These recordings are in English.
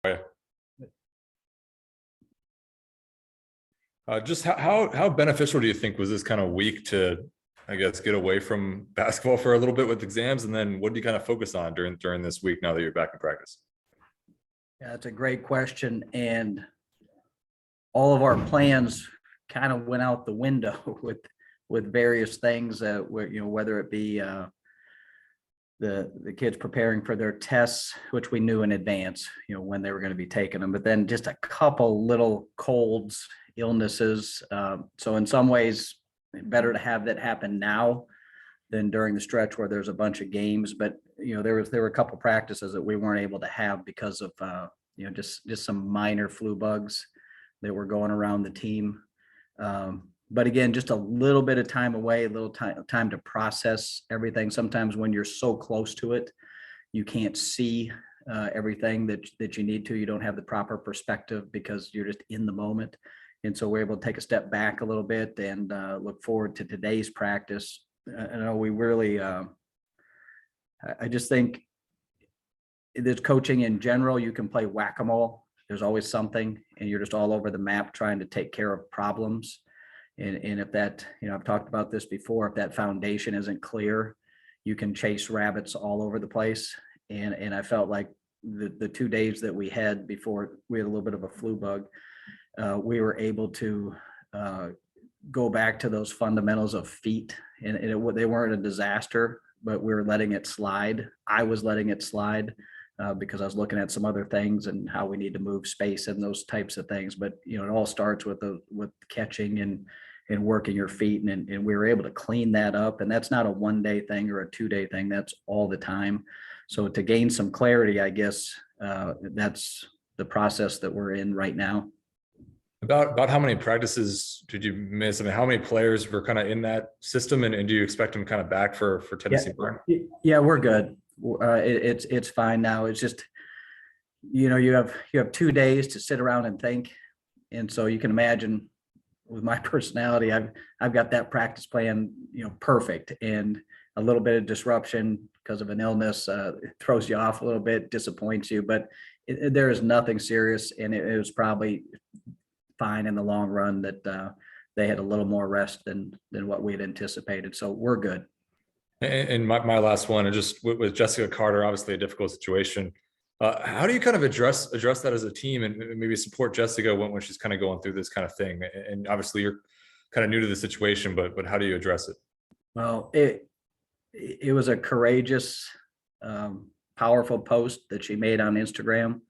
Oh, yeah. Just how beneficial do you think was this kind of week to, I guess, get away from basketball for a little bit with exams, and then what do you kind of focus on during this week now that you're back in practice? Yeah, that's a great question. And all of our plans kind of went out the window with various things whether it be the kids preparing for their tests, which we knew in advance, when they were going to be taking them, but then just a couple little colds, illnesses. So in some ways, better to have that happen now than during the stretch where there's a bunch of games. But there were a couple practices that we weren't able to have because of just some minor flu bugs that were going around the team. But again, just a little bit of time away, a little time to process everything. Sometimes when you're so close to it, you can't see everything that you need to. You don't have the proper perspective because you're just in the moment. And so we're able to take a step back a little bit and look forward to today's practice. I know we really, I just think there's coaching in general. You can play whack-a-mole. There's always something, and you're just all over the map trying to take care of problems. And if that, I've talked about this before, if that foundation isn't clear, you can chase rabbits all over the place. And I felt like the 2 days that we had before we had a little bit of a flu bug, we were able to go back to those fundamentals of feet. And they weren't a disaster, but we were letting it slide. I was letting it slide because I was looking at some other things and how we need to move space and those types of things. But, it all starts with catching and working your feet. And we were able to clean that up. And that's not a 1 day thing or a 2 day thing. That's all the time. So to gain some clarity, I guess that's the process that we're in right now. About how many practices did you miss? I mean, how many players were kind of in that system, and do you expect them kind of back for Tennessee? Yeah, we're good. It's fine now. It's just, you have 2 days to sit around and think. And so you can imagine with my personality, I've got that practice plan, perfect, and a little bit of disruption because of an illness it throws you off a little bit, disappoints you, but there is nothing serious. And it was probably fine in the long run that they had a little more rest than what we had anticipated. So we're good. And my last one, and just with Jessica Carter, obviously a difficult situation. How do you kind of address that as a team and maybe support Jessica when she's kind of going through this kind of thing? And obviously you're kind of new to the situation, but how do you address it? Well, it was a courageous, powerful post that she made on Instagram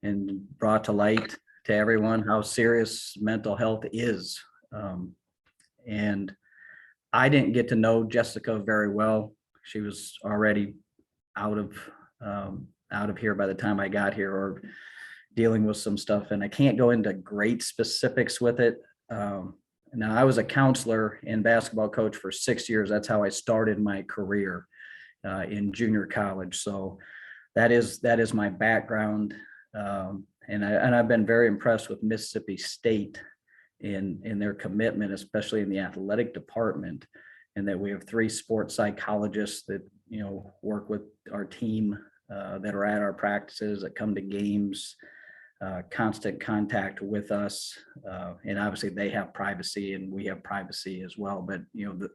and brought to light to everyone how serious mental health is. And I didn't get to know Jessica very well. She was already out of here by the time I got here, or dealing with some stuff. And I can't go into great specifics with it. Now, I was a counselor and basketball coach for 6 years. That's how I started my career in junior college. So that is my background. And I've been very impressed with Mississippi State in their commitment, especially in the athletic department, and that we have 3 sports psychologists that work with our team that are at our practices, that come to games, constant contact with us, and obviously they have privacy and we have privacy as well. But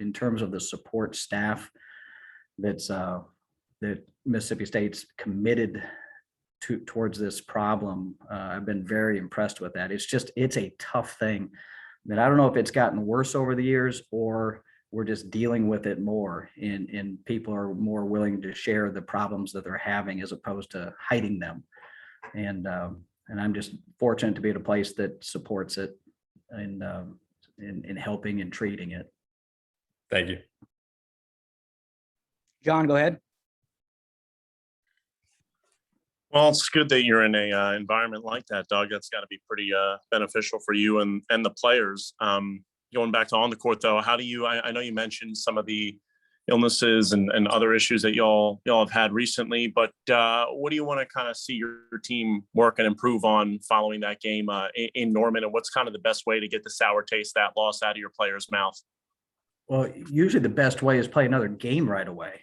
in terms of the support staff that Mississippi State's committed towards this problem, I've been very impressed with that. It's a tough thing that I don't know if it's gotten worse over the years or we're just dealing with it more, and people are more willing to share the problems that they're having as opposed to hiding them. And I'm just fortunate to be at a place that supports it and in helping and treating it. Thank you. John, go ahead. Well, it's good that you're in a environment like that, Doug. That's got to be pretty beneficial for you and the players. Going back to on the court, though, how do you? I know you mentioned some of the illnesses and other issues that y'all have had recently, but what do you want to kind of see your team work and improve on following that game in Norman? And what's kind of the best way to get the sour taste, that loss, out of your players' mouth? Well, usually the best way is play another game right away.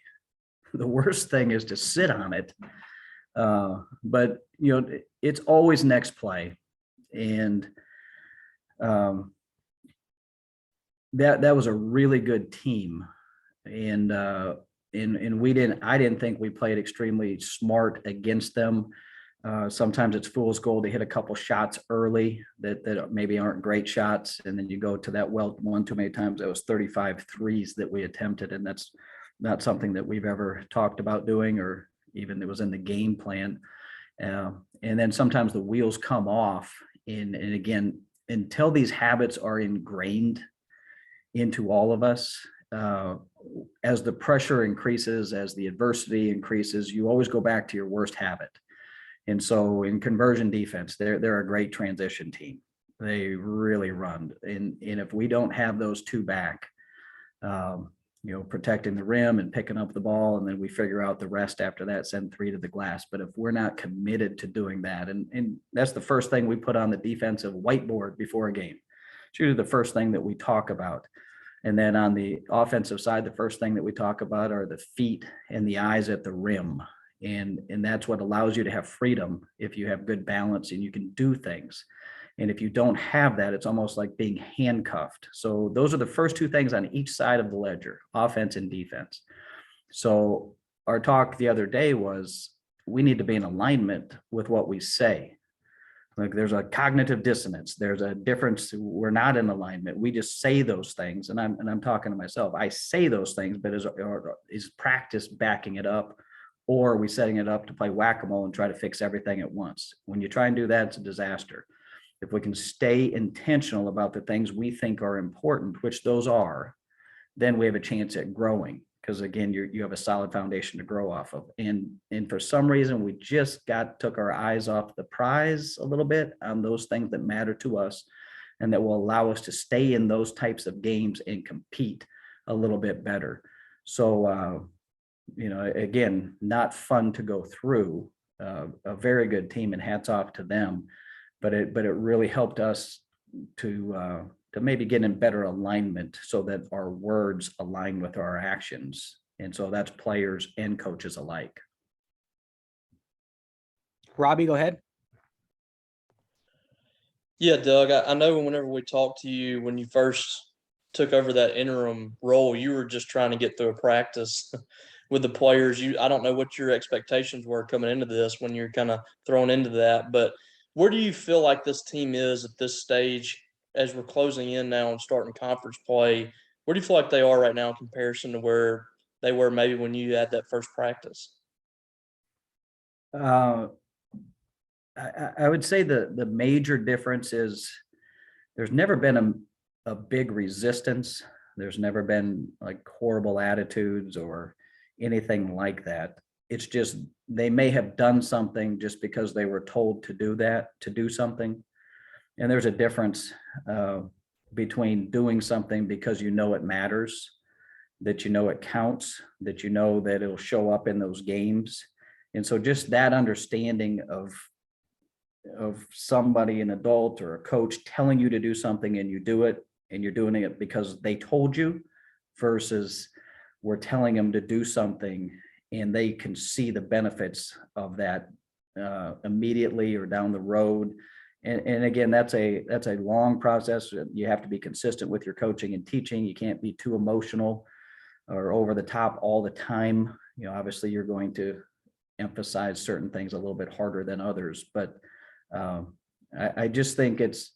The worst thing is to sit on it. But it's always next play. And that was a really good team. And I didn't think we played extremely smart against them. Sometimes it's fool's gold to hit a couple shots early that maybe aren't great shots. And then you go to that one too many times. That was 35 threes that we attempted. And that's not something that we've ever talked about doing, or even it was in the game plan. And then sometimes the wheels come off. And again, until these habits are ingrained into all of us, as the pressure increases, as the adversity increases, you always go back to your worst habit. And so in conversion defense, they're a great transition team. They really run. And if we don't have those two back, protecting the rim and picking up the ball, and then we figure out the rest after that, send three to the glass. But if we're not committed to doing that, and that's the first thing we put on the defensive whiteboard before a game. It's usually the first thing that we talk about. And then on the offensive side, the first thing that we talk about are the feet and the eyes at the rim. And that's what allows you to have freedom if you have good balance and you can do things. And if you don't have that, it's almost like being handcuffed. So those are the first two things on each side of the ledger, offense and defense. So our talk the other day was we need to be in alignment with what we say. Like there's a cognitive dissonance. There's a difference. We're not in alignment. We just say those things. And I'm talking to myself. I say those things, but is practice backing it up? Or are we setting it up to play whack-a-mole and try to fix everything at once? When you try and do that, it's a disaster. If we can stay intentional about the things we think are important, which those are, then we have a chance at growing. Because again, you have a solid foundation to grow off of. And for some reason, we just took our eyes off the prize a little bit on those things that matter to us, and that will allow us to stay in those types of games and compete a little bit better. So, again, not fun to go through. A very good team, and hats off to them. But it really helped us to maybe get in better alignment so that our words align with our actions. And so that's players and coaches alike. Robbie, go ahead. Yeah, Doug, I know whenever we talked to you, when you first took over that interim role, you were just trying to get through a practice with the players. I don't know what your expectations were coming into this when you're kind of thrown into that, but where do you feel like this team is at this stage as we're closing in now and starting conference play? Where do you feel like they are right now in comparison to where they were maybe when you had that first practice? I would say the major difference is there's never been a big resistance. There's never been like horrible attitudes or anything like that. It's just they may have done something just because they were told to do something. And there's a difference between doing something because it matters, that it counts, that that it'll show up in those games. And so just that understanding of somebody, an adult or a coach, telling you to do something and you do it, and you're doing it because they told you, versus we're telling them to do something and they can see the benefits of that immediately or down the road. And again, that's a long process. You have to be consistent with your coaching and teaching. You can't be too emotional or over the top all the time. Obviously you're going to emphasize certain things a little bit harder than others, but I just think it's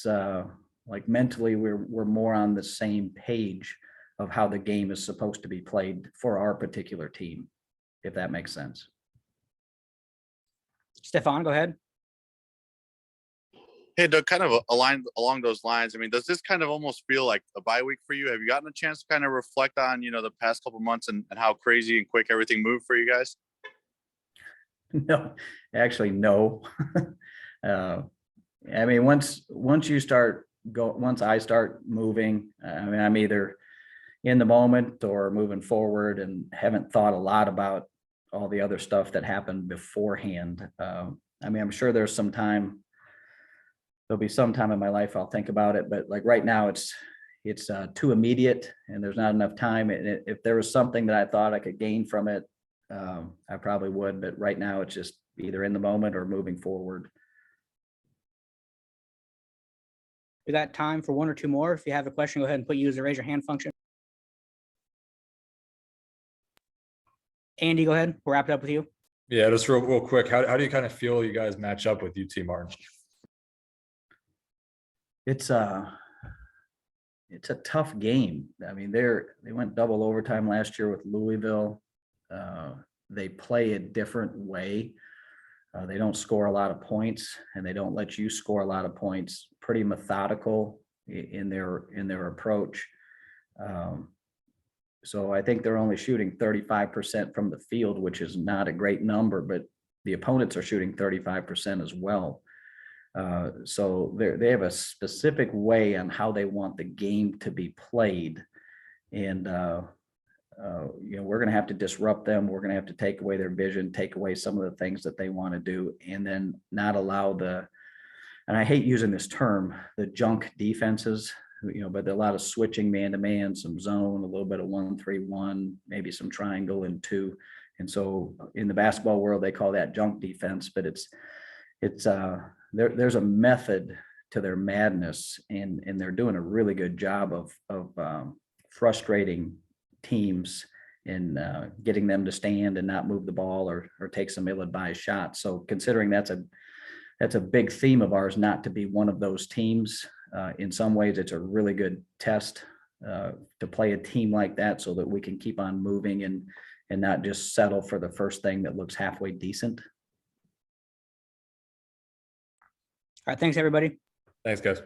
like mentally we're more on the same page of how the game is supposed to be played for our particular team, if that makes sense. Stefan, go ahead. Hey, Doug, kind of along those lines. I mean, does this kind of almost feel like a bye week for you? Have you gotten a chance to kind of reflect on, the past couple months and how crazy and quick everything moved for you guys? No, actually, no. I mean, once I start moving, I mean, I'm either in the moment or moving forward and haven't thought a lot about all the other stuff that happened beforehand. I mean, I'm sure there'll be some time in my life I'll think about it, but like right now it's too immediate and there's not enough time. And if there was something that I thought I could gain from it, I probably would, but right now it's just either in the moment or moving forward. We got time for one or two more. If you have a question, go ahead and use the raise your hand function. Andy, go ahead. We'll wrap it up with you. Yeah, just real quick. How do you kind of feel you guys match up with UT Martin? It's a tough game. I mean, they went double overtime last year with Louisville. They play a different way. They don't score a lot of points, and they don't let you score a lot of points. Pretty methodical in their approach. So I think they're only shooting 35% from the field, which is not a great number, but the opponents are shooting 35% as well. So they have a specific way on how they want the game to be played. And, we're going to have to disrupt them. We're going to have to take away their vision, take away some of the things that they want to do, and then not allow and I hate using this term, the junk defenses, but a lot of switching man-to-man, some zone, a little bit of 1-3-1, maybe some triangle and 2. And so in the basketball world, they call that junk defense, but there's a method to their madness, and they're doing a really good job of frustrating teams and getting them to stand and not move the ball or take some ill-advised shots. So considering that's a big theme of ours, not to be one of those teams. In some ways, it's a really good test to play a team like that so that we can keep on moving and not just settle for the first thing that looks halfway decent. All right. Thanks, everybody. Thanks, guys.